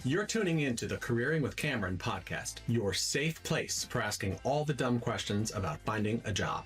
You're tuning into the Careering with Cameron podcast, your safe place for asking all the dumb questions about finding a job.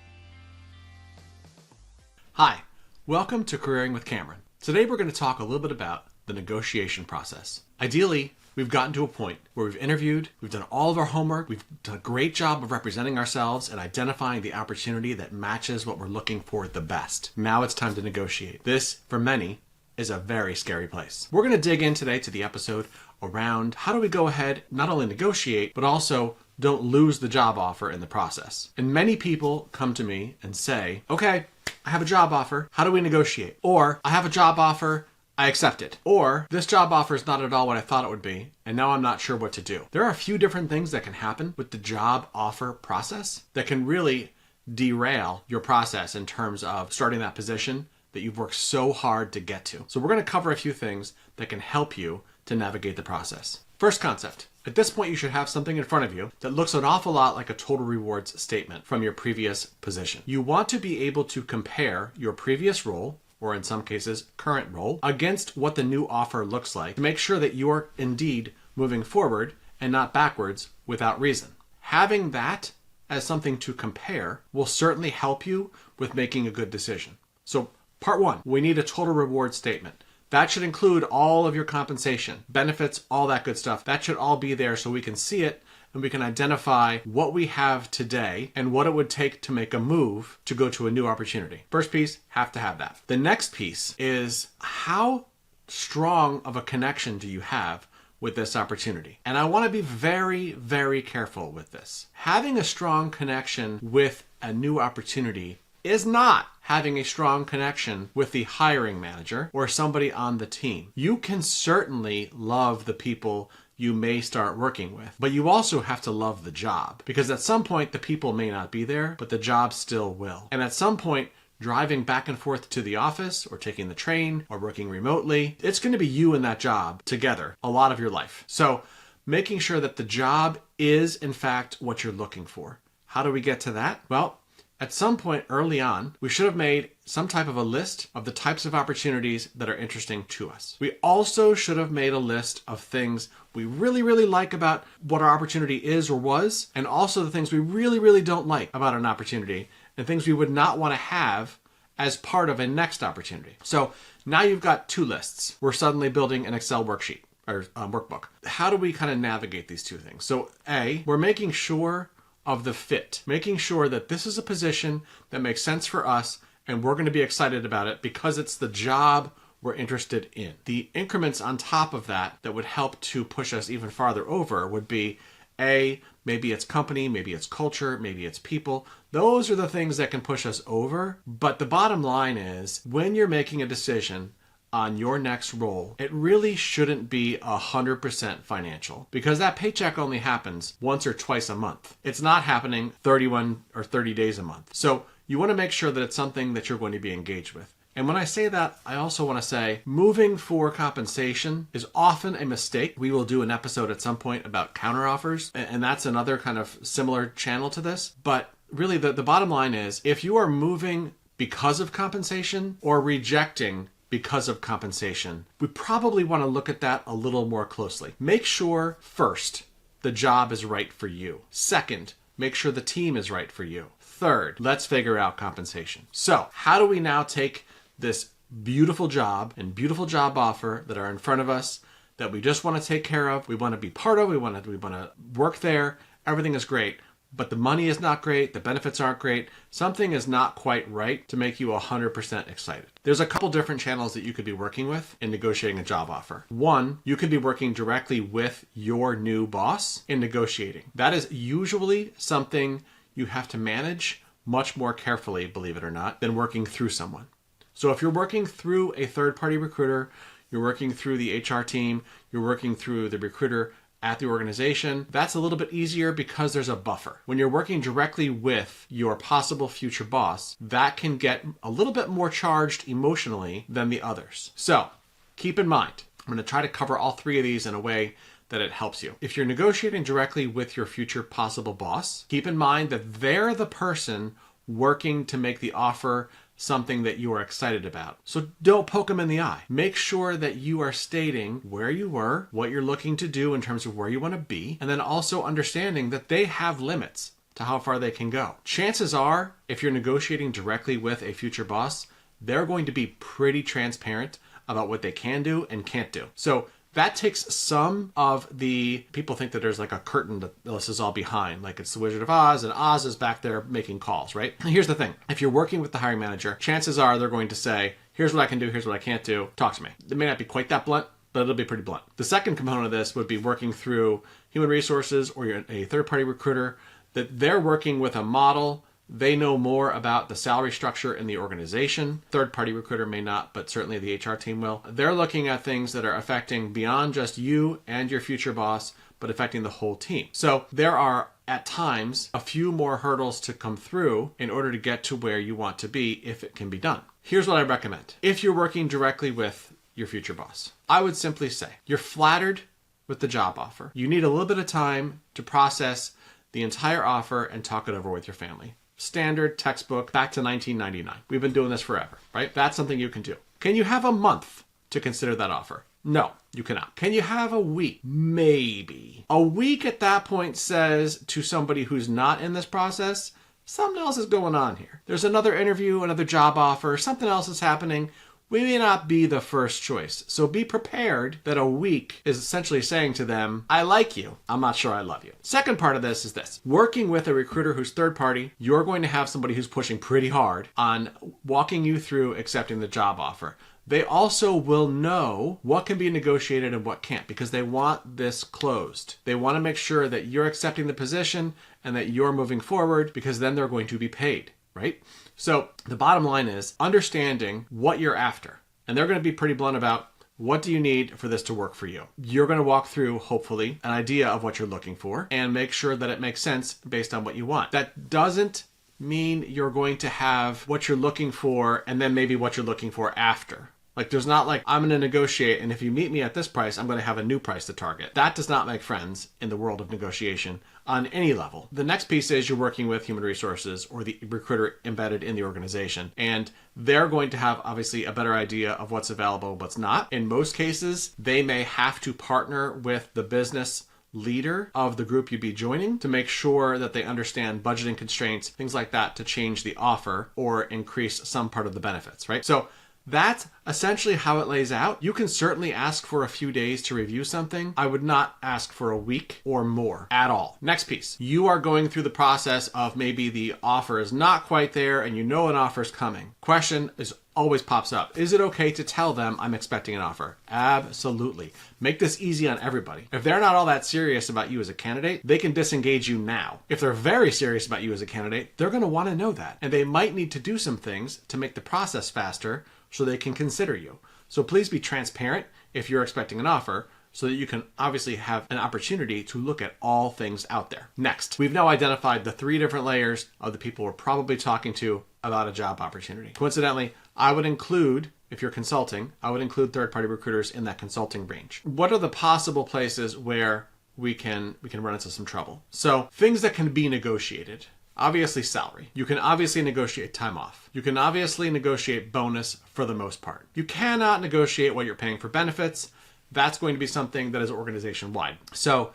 Hi, welcome to Careering with Cameron. Today we're going to talk a little bit about the negotiation process. Ideally, we've gotten to a point where we've interviewed, we've done all of our homework, we've done a great job of representing ourselves and identifying the opportunity that matches what we're looking for the best. Now it's time to negotiate. This, for many, is a very scary place. We're going to dig in today to the episode around how do we go ahead, not only negotiate, but also don't lose the job offer in the process. And many people come to me and say, okay, I have a job offer. How do we negotiate? Or I have a job offer. I accept it. Or this job offer is not at all what I thought it would be, and now I'm not sure what to do. There are a few different things that can happen with the job offer process that can really derail your process in terms of starting that position that you've worked so hard to get to. So we're going to cover a few things that can help you to navigate the process. First concept. At this point, you should have something in front of you that looks an awful lot like a total rewards statement from your previous position. You want to be able to compare your previous role, or in some cases, current role, against what the new offer looks like to make sure that you're indeed moving forward and not backwards without reason. Having that as something to compare will certainly help you with making a good decision. So part one, we need a total reward statement. That should include all of your compensation, benefits, all that good stuff. That should all be there so we can see it and we can identify what we have today and what it would take to make a move to go to a new opportunity. First piece, have to have that. The next piece is how strong of a connection do you have with this opportunity? And I want to be very, very careful with this. Having a strong connection with a new opportunity is not having a strong connection with the hiring manager or somebody on the team. You can certainly love the people you may start working with, but you also have to love the job, because at some point the people may not be there, but the job still will. And at some point, driving back and forth to the office or taking the train or working remotely, it's going to be you and that job together a lot of your life. So making sure that the job is in fact what you're looking for. How do we get to that? Well, at some point early on, we should have made some type of a list of the types of opportunities that are interesting to us. We also should have made a list of things we really, really like about what our opportunity is or was, and also the things we really, really don't like about an opportunity, and things we would not want to have as part of a next opportunity. So now you've got two lists. We're suddenly building an Excel worksheet or workbook. How do we kind of navigate these two things? So A, we're making sure of the fit, making sure that this is a position that makes sense for us and we're going to be excited about it because it's the job we're interested in. The increments on top of that would help to push us even farther over would be A, maybe it's company, maybe it's culture, maybe it's people. Those are the things that can push us over. But the bottom line is when you're making a decision on your next role, it really shouldn't be 100% financial, because that paycheck only happens once or twice a month. It's not happening 31 or 30 days a month. So you want to make sure that it's something that you're going to be engaged with. And when I say that, I also want to say moving for compensation is often a mistake. We will do an episode at some point about counteroffers, and that's another kind of similar channel to this. But really the bottom line is if you are moving because of compensation or rejecting because of compensation, we probably want to look at that a little more closely. Make sure, first, the job is right for you. Second, make sure the team is right for you. Third, let's figure out compensation. So, how do we now take this beautiful job and beautiful job offer that are in front of us that we just want to take care of, we want to be part of, we want to work there, everything is great, but the money is not great, the benefits aren't great, something is not quite right to make you 100% excited. There's a couple different channels that you could be working with in negotiating a job offer. One, you could be working directly with your new boss in negotiating. That is usually something you have to manage much more carefully, believe it or not, than working through someone. So if you're working through a third-party recruiter, you're working through the HR team, you're working through the recruiter at the organization, that's a little bit easier because there's a buffer. When you're working directly with your possible future boss, that can get a little bit more charged emotionally than the others. So keep in mind, I'm going to try to cover all three of these in a way that it helps you. If you're negotiating directly with your future possible boss, keep in mind that they're the person working to make the offer something that you are excited about. So don't poke them in the eye. Make sure that you are stating where you were, what you're looking to do in terms of where you want to be, and then also understanding that they have limits to how far they can go. Chances are, if you're negotiating directly with a future boss, they're going to be pretty transparent about what they can do and can't do. So that takes some of the, people think that there's like a curtain that this is all behind, like it's the Wizard of Oz and Oz is back there making calls, right? And here's the thing. If you're working with the hiring manager, chances are they're going to say, here's what I can do, here's what I can't do, talk to me. It may not be quite that blunt, but it'll be pretty blunt. The second component of this would be working through human resources or a third-party recruiter, that they're working with a model. They know more about the salary structure in the organization. Third-party recruiter may not, but certainly the HR team will. They're looking at things that are affecting beyond just you and your future boss, but affecting the whole team. So there are, at times, a few more hurdles to come through in order to get to where you want to be if it can be done. Here's what I recommend. If you're working directly with your future boss, I would simply say you're flattered with the job offer. You need a little bit of time to process the entire offer and talk it over with your family. Standard textbook, back to 1999. We've been doing this forever, right? That's something you can do. Can you have a month to consider that offer? No, you cannot. Can you have a week? Maybe. A week at that point says to somebody who's not in this process, something else is going on here. There's another interview, another job offer, something else is happening. We may not be the first choice. So be prepared that a week is essentially saying to them, I like you, I'm not sure I love you. Second part of this is this. Working with a recruiter who's third party, you're going to have somebody who's pushing pretty hard on walking you through accepting the job offer. They also will know what can be negotiated and what can't, because they want this closed. They want to make sure that you're accepting the position and that you're moving forward, because then they're going to be paid, right? So the bottom line is understanding what you're after. And they're going to be pretty blunt about, what do you need for this to work for you? You're going to walk through, hopefully, an idea of what you're looking for and make sure that it makes sense based on what you want. That doesn't mean you're going to have what you're looking for and then maybe what you're looking for after. Like, there's not like, I'm going to negotiate, and if you meet me at this price, I'm going to have a new price to target. That does not make friends in the world of negotiation on any level. The next piece is you're working with human resources or the recruiter embedded in the organization, and they're going to have obviously a better idea of what's available, what's not. In most cases, they may have to partner with the business leader of the group you'd be joining to make sure that they understand budgeting constraints, things like that, to change the offer or increase some part of the benefits, right? So that's essentially how it lays out. You can certainly ask for a few days to review something. I would not ask for a week or more at all. Next piece. You are going through the process of maybe the offer is not quite there and you know an offer is coming. Question is always pops up. Is it okay to tell them I'm expecting an offer? Absolutely. Make this easy on everybody. If they're not all that serious about you as a candidate, they can disengage you now. If they're very serious about you as a candidate, they're going to want to know that. And they might need to do some things to make the process faster so they can consider you. So please be transparent if you're expecting an offer so that you can obviously have an opportunity to look at all things out there. Next, we've now identified the 3 different layers of the people we're probably talking to about a job opportunity. Coincidentally, I would include, if you're consulting, I would include third-party recruiters in that consulting range. What are the possible places where we can run into some trouble? So things that can be negotiated. Obviously salary. You can obviously negotiate time off. You can obviously negotiate bonus for the most part. You cannot negotiate what you're paying for benefits. That's going to be something that is organization-wide. So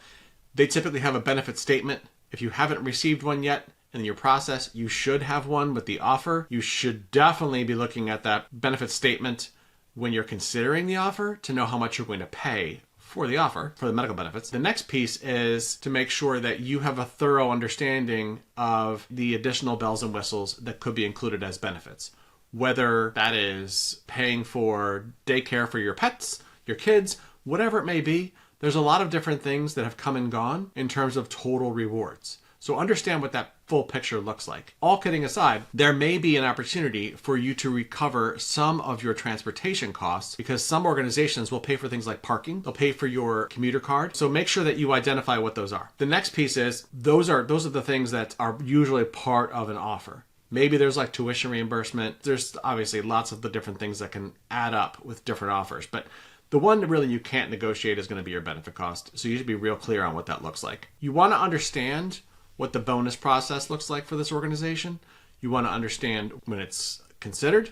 they typically have a benefit statement. If you haven't received one yet in your process, you should have one with the offer. You should definitely be looking at that benefit statement when you're considering the offer to know how much you're going to pay for the offer, for the medical benefits. The next piece is to make sure that you have a thorough understanding of the additional bells and whistles that could be included as benefits. Whether that is paying for daycare for your pets, your kids, whatever it may be, there's a lot of different things that have come and gone in terms of total rewards. So understand what that full picture looks like. All kidding aside, there may be an opportunity for you to recover some of your transportation costs because some organizations will pay for things like parking. They'll pay for your commuter card. So make sure that you identify what those are. The next piece is those are the things that are usually part of an offer. Maybe there's like tuition reimbursement. There's obviously lots of the different things that can add up with different offers. But the one that really you can't negotiate is going to be your benefit cost. So you should be real clear on what that looks like. You want to understand what the bonus process looks like for this organization. You want to understand when it's considered,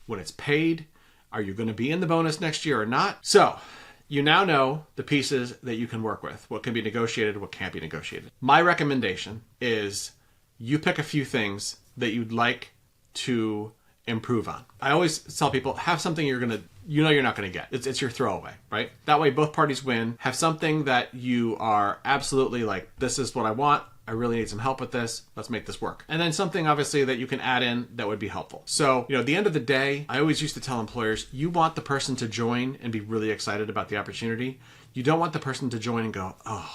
when it's paid, are you going to be in the bonus next year or not? So you now know the pieces that you can work with, what can be negotiated, what can't be negotiated. My recommendation is you pick a few things that you'd like to improve on. I always tell people, have something you're not going to get. It's your throwaway, right? That way both parties win. Have something that you are absolutely like, this is what I want. I really need some help with this. Let's make this work. And then something obviously that you can add in that would be helpful. So, at the end of the day, I always used to tell employers, you want the person to join and be really excited about the opportunity. You don't want the person to join and go, oh,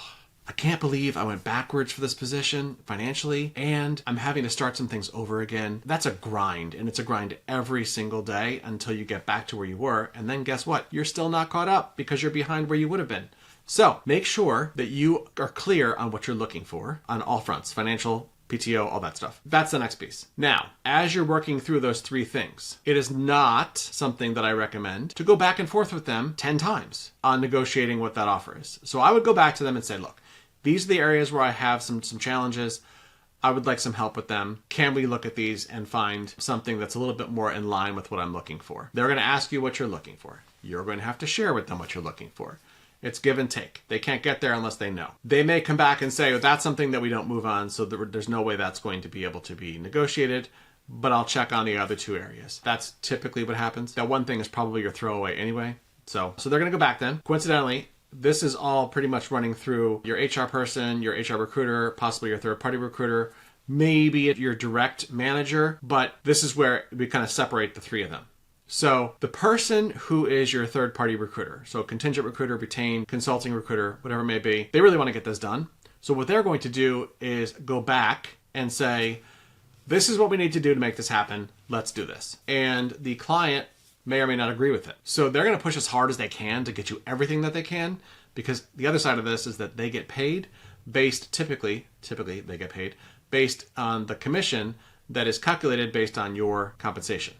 I can't believe I went backwards for this position financially, and I'm having to start some things over again. That's a grind, and it's a grind every single day until you get back to where you were. And then guess what? You're still not caught up because you're behind where you would have been. So make sure that you are clear on what you're looking for on all fronts, financial, PTO, all that stuff. That's the next piece. Now, as you're working through those three things, it is not something that I recommend to go back and forth with them 10 times on negotiating what that offer is. So I would go back to them and say, look, these are the areas where I have some challenges. I would like some help with them. Can we look at these and find something that's a little bit more in line with what I'm looking for? They're going to ask you what you're looking for. You're going to have to share with them what you're looking for. It's give and take. They can't get there unless they know. They may come back and say, well, that's something that we don't move on, so there's no way that's going to be able to be negotiated, but I'll check on the other two areas. That's typically what happens. That one thing is probably your throwaway anyway. So they're going to go back then. Coincidentally, this is all pretty much running through your HR person, your HR recruiter, possibly your third-party recruiter, maybe your direct manager, but this is where we kind of separate the three of them. So the person who is your third-party recruiter, so contingent recruiter, retained, consulting recruiter, whatever it may be, they really want to get this done. So what they're going to do is go back and say, this is what we need to do to make this happen. Let's do this. And the client may or may not agree with it. So they're going to push as hard as they can to get you everything that they can, because the other side of this is that they get paid based, typically they get paid based on the commission that is calculated based on your compensation.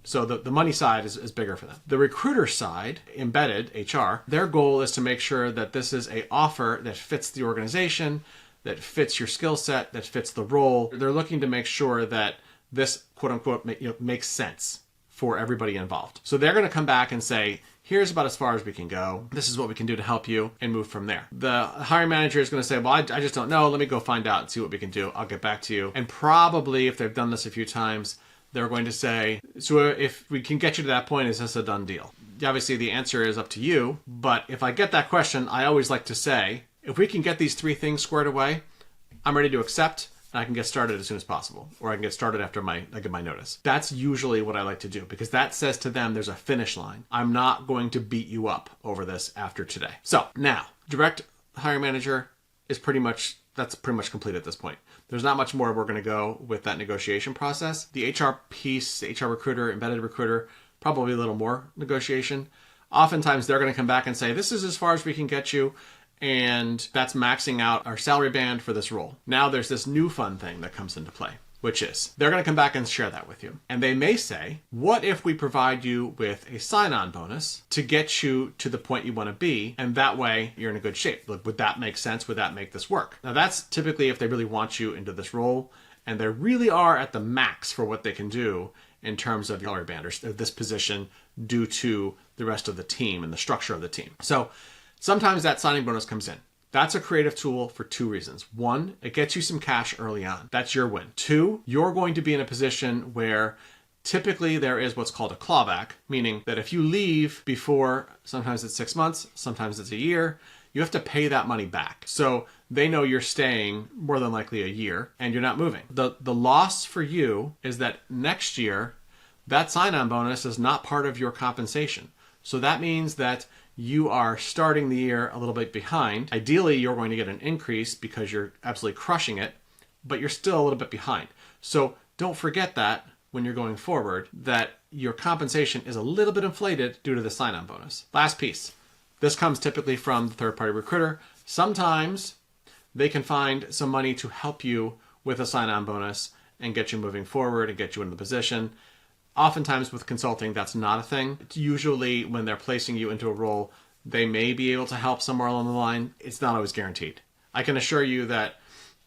So the money side is bigger for them. The recruiter side, embedded HR, their goal is to make sure that this is an offer that fits the organization, that fits your skill set, that fits the role. They're looking to make sure that this, quote unquote, makes sense for everybody involved. So they're going to come back and say, here's about as far as we can go. This is what we can do to help you, and move from there. The hiring manager is going to say, well, I just don't know. Let me go find out and see what we can do. I'll get back to you. And probably if they've done this a few times, they're going to say, so if we can get you to that point, is this a done deal? Obviously, the answer is up to you. But if I get that question, I always like to say, if we can get these three things squared away, I'm ready to accept, and I can get started as soon as possible. Or I can get started after I get my notice. That's usually what I like to do, because that says to them there's a finish line. I'm not going to beat you up over this after today. So now, direct hiring manager is pretty much complete at this point. There's not much more we're going to go with that negotiation process. The HR piece, the HR recruiter, embedded recruiter, probably a little more negotiation. Oftentimes they're going to come back and say, this is as far as we can get you, and that's maxing out our salary band for this role. Now there's this new fun thing that comes into play, which is they're going to come back and share that with you. And they may say, what if we provide you with a sign-on bonus to get you to the point you want to be, and that way you're in a good shape? Would that make sense? Would that make this work? Now that's typically if they really want you into this role, and they really are at the max for what they can do in terms of salary band or this position due to the rest of the team and the structure of the team. So sometimes that signing bonus comes in. That's a creative tool for two reasons. One, it gets you some cash early on. That's your win. Two, you're going to be in a position where typically there is what's called a clawback, meaning that if you leave before, sometimes it's 6 months, sometimes it's a year, you have to pay that money back. So they know you're staying more than likely a year and you're not moving. The loss for you is that next year, that sign-on bonus is not part of your compensation. So that means that you are starting the year a little bit behind. Ideally, you're going to get an increase because you're absolutely crushing it, but you're still a little bit behind. So don't forget that when you're going forward, that your compensation is a little bit inflated due to the sign-on bonus. Last piece. This comes typically from the third-party recruiter. Sometimes they can find some money to help you with a sign-on bonus and get you moving forward and get you in the position. Oftentimes with consulting, that's not a thing. It's usually when they're placing you into a role, they may be able to help somewhere along the line. It's not always guaranteed. I can assure you that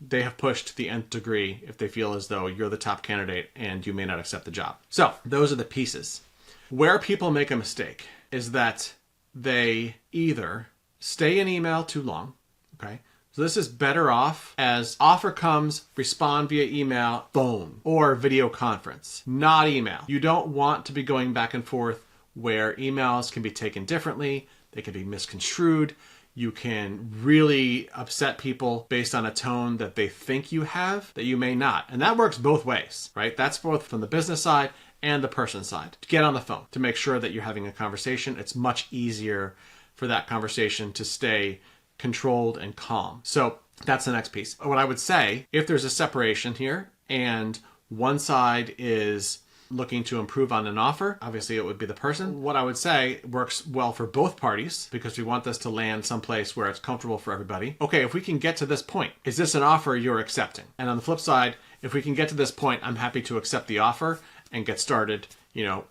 they have pushed to the nth degree if they feel as though you're the top candidate and you may not accept the job. So those are the pieces. Where people make a mistake is that they either stay in email too long, okay? So this is better off as offer comes, respond via email, phone, or video conference, not email. You don't want to be going back and forth where emails can be taken differently, they can be misconstrued. You can really upset people based on a tone that they think you have that you may not. And that works both ways, right? That's both from the business side and the person side. To get on the phone, to make sure that you're having a conversation. It's much easier for that conversation to stay controlled and calm. So that's the next piece. What I would say, if there's a separation here and one side is looking to improve on an offer, obviously it would be the person. What I would say works well for both parties because we want this to land someplace where it's comfortable for everybody. Okay, if we can get to this point, is this an offer you're accepting? And on the flip side, if we can get to this point, I'm happy to accept the offer and get started,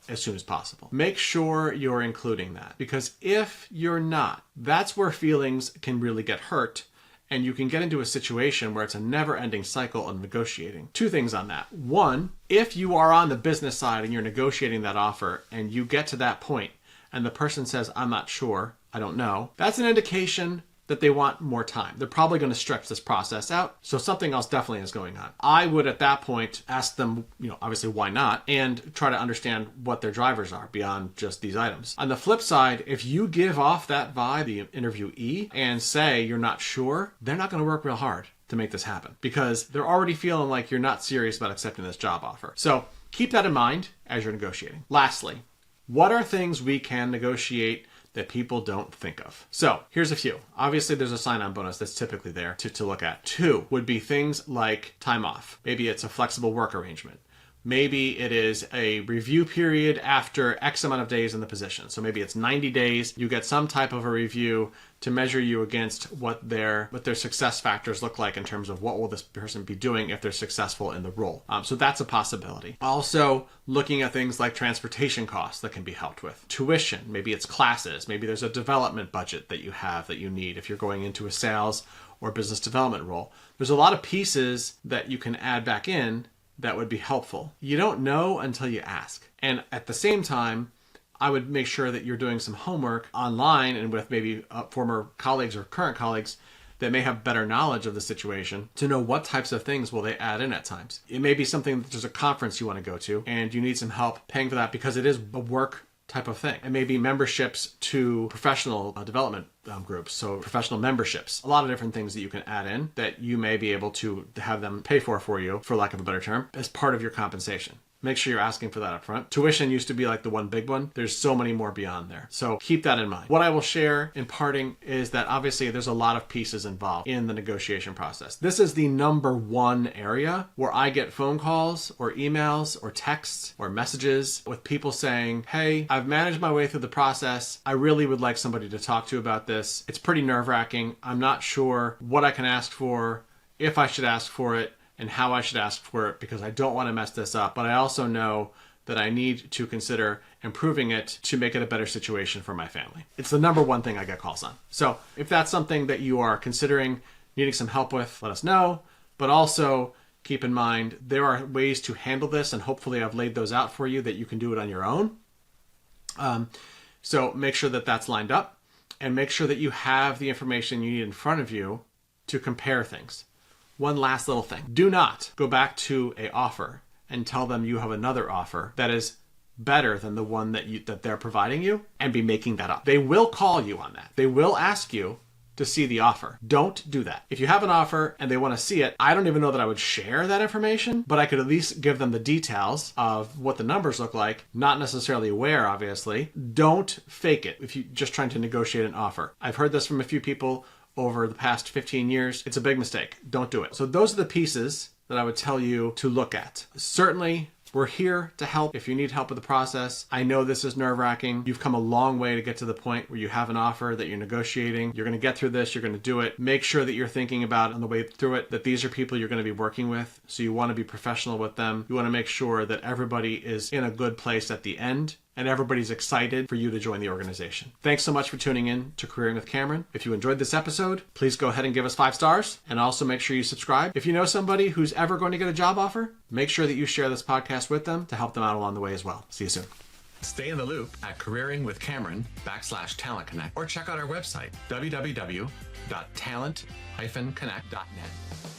as soon as possible. Make sure you're including that, because if you're not, that's where feelings can really get hurt and you can get into a situation where it's a never-ending cycle of negotiating. Two things on that. One, if you are on the business side and you're negotiating that offer and you get to that point and the person says, I'm not sure, I don't know, that's an indication that they want more time. They're probably going to stretch this process out. So something else definitely is going on. I would at that point ask them, obviously why not, and try to understand what their drivers are beyond just these items. On the flip side, if you give off that vibe, the interviewee, and say you're not sure, they're not going to work real hard to make this happen because they're already feeling like you're not serious about accepting this job offer. So keep that in mind as you're negotiating. Lastly, what are things we can negotiate that people don't think of? So here's a few. Obviously, there's a sign-on bonus that's typically there to look at. Two would be things like time off. Maybe it's a flexible work arrangement. Maybe it is a review period after X amount of days in the position. So maybe it's 90 days. You get some type of a review to measure you against what their success factors look like in terms of what will this person be doing if they're successful in the role. So that's a possibility. Also, looking at things like transportation costs that can be helped with. Tuition, maybe it's classes. Maybe there's a development budget that you have that you need if you're going into a sales or business development role. There's a lot of pieces that you can add back in that would be helpful. You don't know until you ask. And at the same time, I would make sure that you're doing some homework online and with maybe former colleagues or current colleagues that may have better knowledge of the situation to know what types of things will they add in at times. It may be something that there's a conference you want to go to and you need some help paying for that because it is a work type of thing. It may be memberships to professional development groups, so professional memberships. A lot of different things that you can add in that you may be able to have them pay for you, for lack of a better term, as part of your compensation. Make sure you're asking for that up front. Tuition used to be like the one big one. There's so many more beyond there. So keep that in mind. What I will share in parting is that obviously there's a lot of pieces involved in the negotiation process. This is the number one area where I get phone calls or emails or texts or messages with people saying, hey, I've managed my way through the process. I really would like somebody to talk to about this. It's pretty nerve-wracking. I'm not sure what I can ask for, if I should ask for it, and how I should ask for it because I don't want to mess this up. But I also know that I need to consider improving it to make it a better situation for my family. It's the number one thing I get calls on. So if that's something that you are considering needing some help with, let us know. But also keep in mind, there are ways to handle this, and hopefully I've laid those out for you that you can do it on your own. So make sure that that's lined up and make sure that you have the information you need in front of you to compare things. One last little thing. Do not go back to an offer and tell them you have another offer that is better than the one that they're providing you and be making that up. They will call you on that. They will ask you to see the offer. Don't do that. If you have an offer and they want to see it, I don't even know that I would share that information, but I could at least give them the details of what the numbers look like, not necessarily where, obviously. Don't fake it if you're just trying to negotiate an offer. I've heard this from a few people over the past 15 years. It's a big mistake. Don't do it. So those are the pieces that I would tell you to look at. Certainly, we're here to help if you need help with the process. I know this is nerve-wracking. You've come a long way to get to the point where you have an offer that you're negotiating. You're going to get through this. You're going to do it. Make sure that you're thinking about on the way through it that these are people you're going to be working with. So you want to be professional with them. You want to make sure that everybody is in a good place at the end and everybody's excited for you to join the organization. Thanks so much for tuning in to Careering with Cameron. If you enjoyed this episode, please go ahead and give us 5 stars, and also make sure you subscribe. If you know somebody who's ever going to get a job offer, make sure that you share this podcast with them to help them out along the way as well. See you soon. Stay in the loop at careeringwithcameron.com/talent connect, or check out our website, www.talent-connect.net.